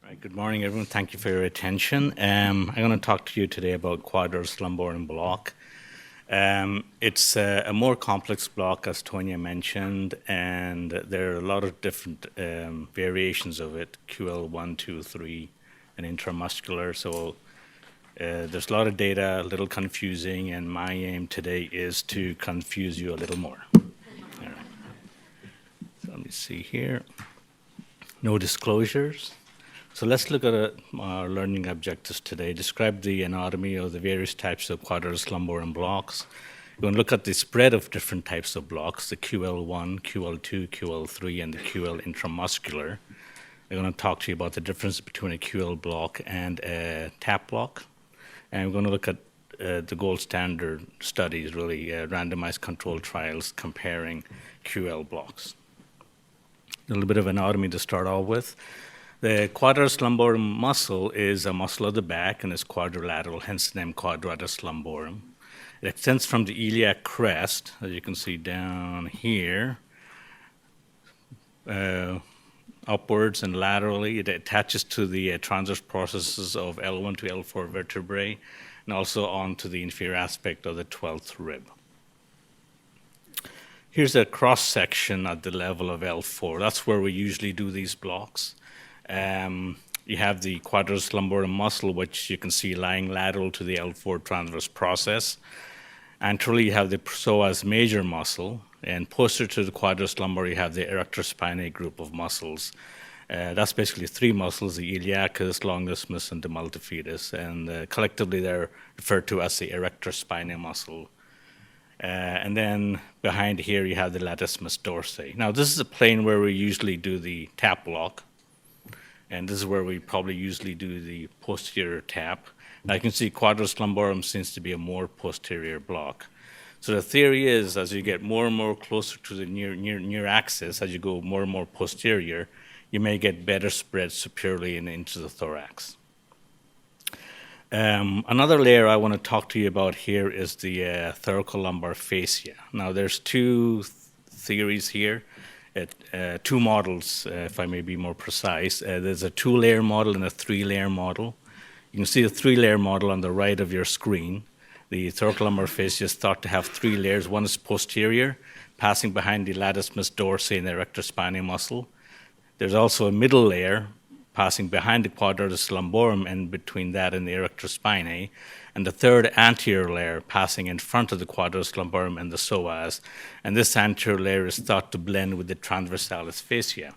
Right, good morning, everyone. Thank you for your attention. I'm going to talk to you today about Quadratus lumborum block. It's a more complex block, as Tonya mentioned, and there are a lot of different variations of it, QL1, 2, 3, and intramuscular. So there's a lot of data, a little confusing, and my aim today is to confuse you a little more. All right. So let me see here. No disclosures. So let's look at our learning objectives today. Describe the anatomy of the various types of Quadratus lumborum blocks. We're going to look at the spread of different types of blocks, the QL1, QL2, QL3, and the QL intramuscular. We're going to talk to you about the difference between a QL block and a TAP block. And we're going to look at the gold standard studies, really, randomized controlled trials comparing QL blocks. A little bit of anatomy to start off with. The quadratus lumborum muscle is a muscle of the back and is quadrilateral, hence the name Quadratus lumborum. It extends from the iliac crest, as you can see down here, upwards and laterally. It attaches to the transverse processes of L1 to L4 vertebrae and also onto the inferior aspect of the 12th rib. Here's a cross-section at the level of L4. That's where we usually do these blocks. You have the quadratus lumborum muscle, which you can see lying lateral to the L4 transverse process. Anteriorly, you have the psoas major muscle, and posterior to the quadratus lumbar, you have the erector spinae group of muscles. That's basically three muscles, the iliacus, longissimus, and the multifidus, and collectively they're referred to as the erector spinae muscle. And then behind here, you have the latissimus dorsi. Now, this is a plane where we usually do the tap block. And this is where we probably usually do the posterior tap. Now you can see quadratus lumborum seems to be a more posterior block. So the theory is, as you get more and more closer to the near axis, as you go more and more posterior, you may get better spread superiorly into the thorax. Another layer I want to talk to you about here is the thoracolumbar fascia. Now there's two theories here. Two models, if I may be more precise. There's a two-layer model and a three-layer model. You can see the three-layer model on the right of your screen. The thoracolumbar fascia is thought to have three layers. One is posterior, passing behind the latissimus dorsi and the erector spinae muscle. There's also a middle layer, passing behind the quadratus lumborum and between that and the erector spinae, and the third anterior layer passing in front of the quadratus lumborum and the psoas, and this anterior layer is thought to blend with the transversalis fascia.